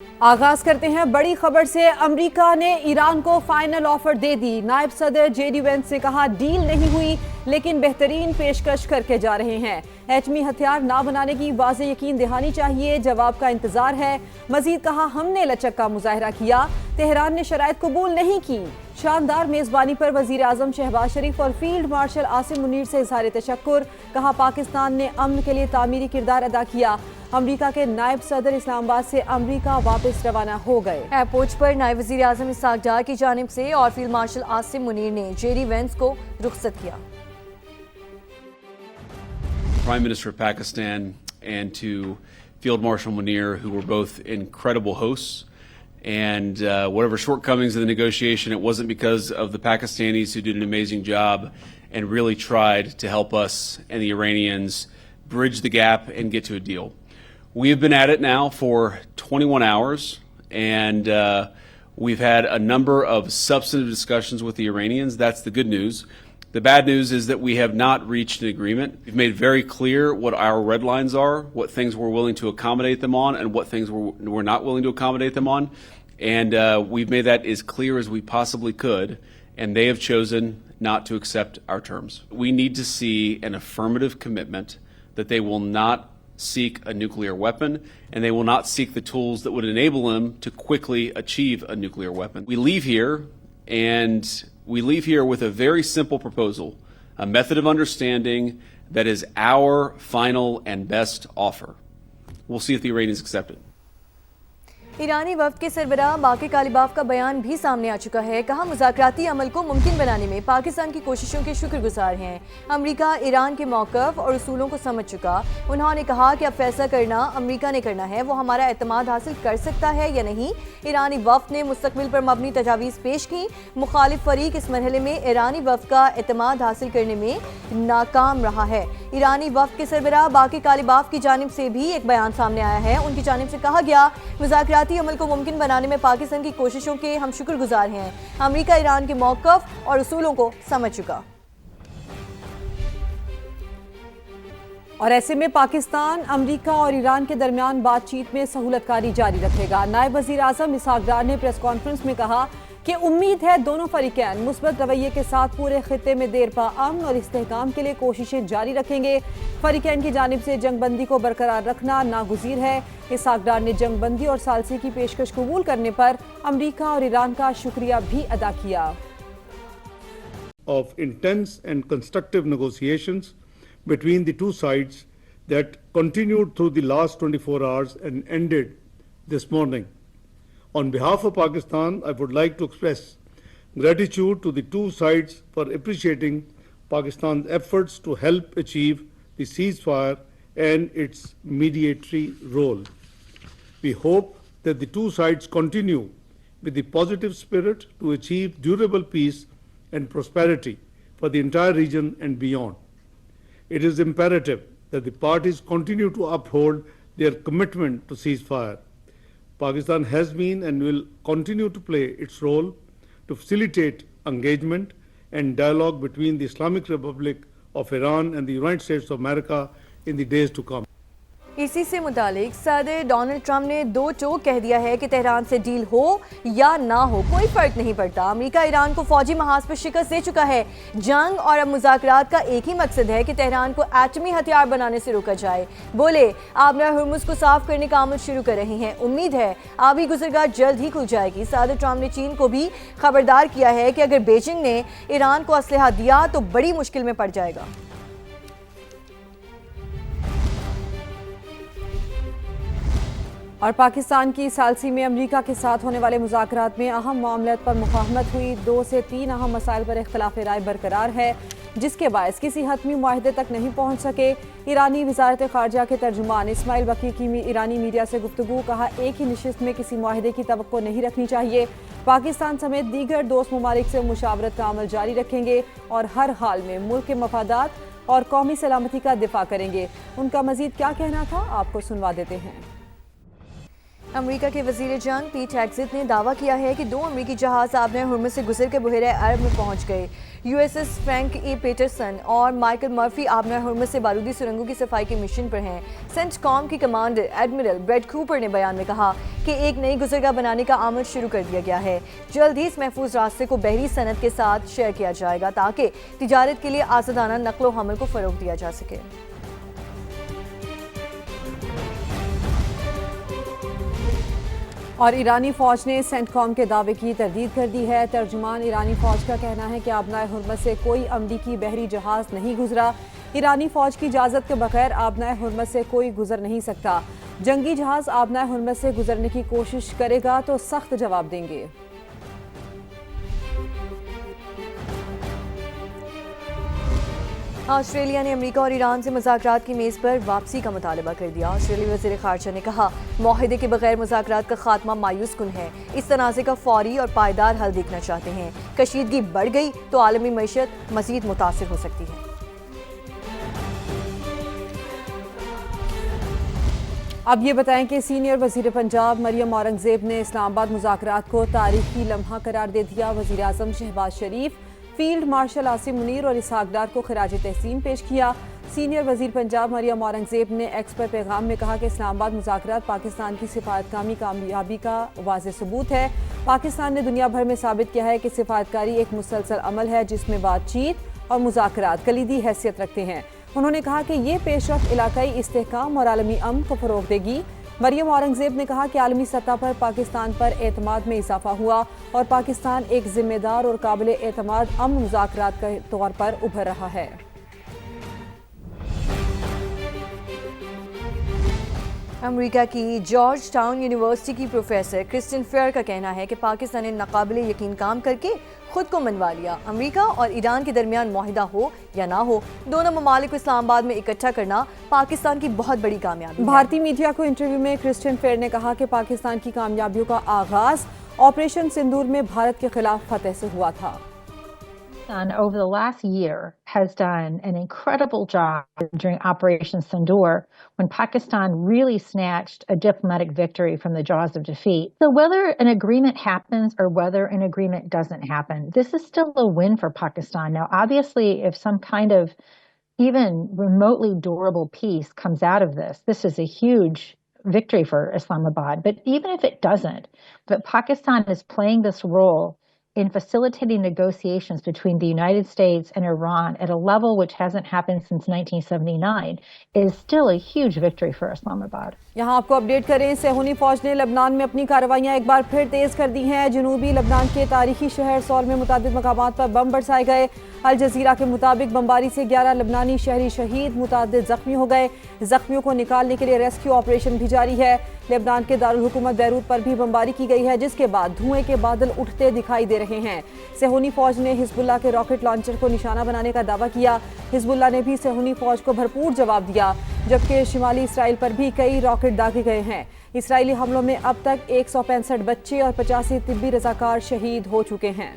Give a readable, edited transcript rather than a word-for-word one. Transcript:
آغاز کرتے ہیں بڑی خبر سے۔ امریکہ نے ایران کو فائنل آفر دے دی۔ نائب صدر جے ڈی وینس نے کہا ڈیل نہیں ہوئی لیکن بہترین پیشکش کر کے جا رہے ہیں۔ ایٹمی ہتھیار نہ بنانے کی واضح یقین دہانی چاہیے، جواب کا انتظار ہے۔ مزید کہا ہم نے لچک کا مظاہرہ کیا، تہران نے شرائط قبول نہیں کی۔ شاندار میزبانی پر وزیر اعظم شہباز شریف اور فیلڈ مارشل عاصم منیر سے اظہار تشکر۔ کہا پاکستان نے امن کے لیے تعمیری کردار ادا کیا۔ امریکہ کے نائب صدر اسلام آباد سے امریکہ واپس روانہ ہو گئے۔ ایئرپورٹ پر نائب وزیر اعظم اسحاق ڈار کی جانب سے اور فیلڈ مارشل عاصم منیر نے جے ڈی وینس کو رخصت کیا۔ Prime Minister of Pakistan and to Field Marshal Munir, who were both incredible hosts. And whatever shortcomings in the negotiation, it wasn't because of the Pakistanis who did an amazing job and really tried to help us and the Iranians bridge the gap and get to a deal. We have been at it now for 21 hours, and we've had a number of substantive discussions with the Iranians. That's the good news. The bad news is that we have not reached an agreement. We've made very clear what our red lines are, what things we're willing to accommodate them on, and what things we're not willing to accommodate them on. And we've made that as clear as we possibly could, and they have chosen not to accept our terms. We need to see an affirmative commitment that they will not seek a nuclear weapon, and they will not seek the tools that would enable them to quickly achieve a nuclear weapon. We leave here with a very simple proposal, a method of understanding that is our final and best offer. We'll see if the Iranians accept it. ایرانی وفد کے سربراہ باقر کالیباف کا بیان بھی سامنے آ چکا ہے۔ کہا مذاکراتی عمل کو ممکن بنانے میں پاکستان کی کوششوں کے شکر گزار ہیں۔ امریکہ ایران کے موقف اور اصولوں کو سمجھ چکا۔ انہوں نے کہا کہ اب فیصلہ کرنا امریکہ نے کرنا ہے، وہ ہمارا اعتماد حاصل کر سکتا ہے یا نہیں۔ ایرانی وفد نے مستقبل پر مبنی تجاویز پیش کی۔ مخالف فریق اس مرحلے میں ایرانی وفد کا اعتماد حاصل کرنے میں ناکام رہا ہے۔ ایرانی وفد کے سربراہ باقر کالیباف کی جانب سے بھی ایک بیان سامنے آیا ہے۔ ان کی جانب سے کہا گیا مذاکراتی عمل کو ممکن بنانے میں پاکستان کی کوششوں کے ہم شکر گزار ہیں۔ امریکہ ایران کے موقف اور اصولوں کو سمجھ چکا۔ اور ایسے میں پاکستان امریکہ اور ایران کے درمیان بات چیت میں سہولت کاری جاری رکھے گا۔ نائب وزیر اعظم اسحاق ڈار نے پریس کانفرنس میں کہا کہ امید ہے دونوں فریقین مثبت رویے کے ساتھ پورے خطے میں دیر پا امن اور استحکام کے لیے کوششیں جاری رکھیں گے۔ فریقین کی جانب سے جنگ بندی کو برقرار رکھنا ناگزیر ہے۔ اسحاق ڈار نے جنگ بندی اور ثالثی کی پیشکش قبول کرنے پر امریکہ اور ایران کا شکریہ بھی ادا کیا۔ Of intense and constructive negotiations between the two sides that continued through the last 24 hours and ended this morning. On behalf of Pakistan, I would like to express gratitude to the two sides for appreciating Pakistan's efforts to help achieve the ceasefire and its mediatory role. We hope that the two sides continue with the positive spirit to achieve durable peace and prosperity for the entire region and beyond. It is imperative that the parties continue to uphold their commitment to ceasefire. Pakistan has been and will continue to play its role to facilitate engagement and dialogue between the Islamic Republic of Iran and the United States of America in the days to come. اسی سے متعلق صدر Donald Trump نے دو ٹوک کہہ دیا ہے کہ تہران سے ڈیل ہو یا نہ ہو کوئی فرق نہیں پڑتا۔ امریکہ ایران کو فوجی محاذ پر شکست دے چکا ہے۔ جنگ اور اب مذاکرات کا ایک ہی مقصد ہے کہ تہران کو ایٹمی ہتھیار بنانے سے روکا جائے۔ بولے آبنر ہرمز کو صاف کرنے کا عمل شروع کر رہے ہیں، امید ہے آبی گزرگاہ جلد ہی کھل جائے گی۔ صدر ٹرمپ نے چین کو بھی خبردار کیا ہے کہ اگر بیجنگ نے ایران کو اسلحہ دیا تو بڑی مشکل میں پڑ جائے گا۔ اور پاکستان کی ثالثی میں امریکہ کے ساتھ ہونے والے مذاکرات میں اہم معاملات پر مفاہمت ہوئی۔ 2 سے 3 اہم مسائل پر اختلاف رائے برقرار ہے جس کے باعث کسی حتمی معاہدے تک نہیں پہنچ سکے۔ ایرانی وزارت خارجہ کے ترجمان اسماعیل بقی کی ایرانی میڈیا سے گفتگو۔ کہا ایک ہی نشست میں کسی معاہدے کی توقع نہیں رکھنی چاہیے۔ پاکستان سمیت دیگر دوست ممالک سے مشاورت کا عمل جاری رکھیں گے اور ہر حال میں ملک کے مفادات اور قومی سلامتی کا دفاع کریں گے۔ ان کا مزید کیا کہنا تھا آپ کو سنوا دیتے ہیں۔ امریکہ کے وزیر جنگ پیٹ ہیگزت نے دعویٰ کیا ہے کہ 2 امریکی جہاز آبنۂ ہرمز سے گزر کے بحیرہ عرب میں پہنچ گئے۔ یو ایس ایس فرینک ای پیٹرسن اور مائیکل مرفی آبنۂ ہرمز سے بارودی سرنگوں کی صفائی کے مشن پر ہیں۔ سینٹ کام کی کمانڈر ایڈمرل بریڈ کوپر نے بیان میں کہا کہ ایک نئی گزرگاہ بنانے کا عمل شروع کر دیا گیا ہے۔ جلد ہی اس محفوظ راستے کو بحری صنعت کے ساتھ شیئر کیا جائے گا تاکہ تجارت کے لیے آزادانہ نقل و حمل کو فروغ دیا جا سکے۔ اور ایرانی فوج نے سینٹ کام کے دعوے کی تردید کر دی ہے۔ ترجمان ایرانی فوج کا کہنا ہے کہ آبنائے ہرمز سے کوئی امریکی بحری جہاز نہیں گزرا۔ ایرانی فوج کی اجازت کے بغیر آبنائے ہرمز سے کوئی گزر نہیں سکتا۔ جنگی جہاز آبنائے ہرمز سے گزرنے کی کوشش کرے گا تو سخت جواب دیں گے۔ آسٹریلیا نے امریکہ اور ایران سے مذاکرات کی میز پر واپسی کا مطالبہ کر دیا۔ آسٹریلوی وزیر خارجہ نے کہا معاہدے کے بغیر مذاکرات کا خاتمہ مایوس کن ہے۔ اس تنازع کا فوری اور پائیدار حل دیکھنا چاہتے ہیں۔ کشیدگی بڑھ گئی تو عالمی معیشت مزید متاثر ہو سکتی ہے۔ اب یہ بتائیں کہ سینئر وزیر پنجاب مریم اورنگزیب نے اسلام آباد مذاکرات کو تاریخی لمحہ قرار دے دیا۔ وزیر اعظم شہباز شریف، فیلڈ مارشل عاصم منیر اور اسحاق ڈار کو خراج تحسین پیش کیا۔ سینئر وزیر پنجاب مریم اورنگزیب نے ایکس پر پیغام میں کہا کہ اسلام آباد مذاکرات پاکستان کی سفارتکاری کامیابی کا واضح ثبوت ہے۔ پاکستان نے دنیا بھر میں ثابت کیا ہے کہ سفارتکاری ایک مسلسل عمل ہے جس میں بات چیت اور مذاکرات کلیدی حیثیت رکھتے ہیں۔ انہوں نے کہا کہ یہ پیش رفت علاقائی استحکام اور عالمی امن کو فروغ دے گی۔ مریم اورنگزیب نے کہا کہ عالمی سطح پر پاکستان پر اعتماد میں اضافہ ہوا اور پاکستان ایک ذمہ دار اور قابل اعتماد امن مذاکرات کے طور پر ابھر رہا ہے۔ امریکہ کی جارج ٹاؤن یونیورسٹی کی پروفیسر کرسٹن فیئر کا کہنا ہے کہ پاکستان نے ناقابل یقین کام کر کے خود کو منوا لیا۔ امریکہ اور ایران کے درمیان معاہدہ ہو یا نہ ہو، دونوں ممالک کو اسلام آباد میں اکٹھا کرنا پاکستان کی بہت بڑی کامیابی ہے۔ بھارتی میڈیا کو انٹرویو میں کرسٹن فیئر نے کہا کہ پاکستان کی کامیابیوں کا آغاز آپریشن سندور میں بھارت کے خلاف فتح سے ہوا تھا۔ Over the last year has done an incredible job during Operation Sindoor when Pakistan really snatched a diplomatic victory from the jaws of defeat. So whether an agreement happens or whether an agreement doesn't happen, this is still a win for Pakistan. Now, obviously, if some kind of even remotely durable peace comes out of this is a huge victory for Islamabad. But even if it doesn't, but Pakistan is playing this role in facilitating negotiations between the United States and Iran at a level which hasn't happened since 1979 is still a huge victory for Islamabad. یہاں آپ کو update کریں، صہیونی فوج نے لبنان میں اپنی کارروائیاں ایک بار پھر تیز کر دی ہیں۔ جنوبی لبنان کے تاریخی شہر سول میں متعدد مقامات پر بم برسائے گئے۔ الجزیرہ کے مطابق بمباری سے 11 لبنانی شہری شہید، متعدد زخمی ہو گئے۔ زخمیوں کو نکالنے کے لیے ریسکیو آپریشن بھی جاری ہے۔ لبنان کے دارالحکومت بیروت پر بھی بمباری کی گئی ہے، جس کے بعد دھوئیں کے بادل اٹھتے دکھائی دے رہے ہیں۔ صہیونی فوج نے حزب اللہ کے راکٹ لانچر کو نشانہ بنانے کا دعویٰ کیا۔ حزب اللہ نے بھی صہیونی فوج کو بھرپور جواب دیا، جبکہ شمالی اسرائیل پر بھی کئی راکٹ داغے گئے ہیں۔ اسرائیلی حملوں میں اب تک 165 بچے اور 85 طبی رضاکار شہید ہو چکے ہیں۔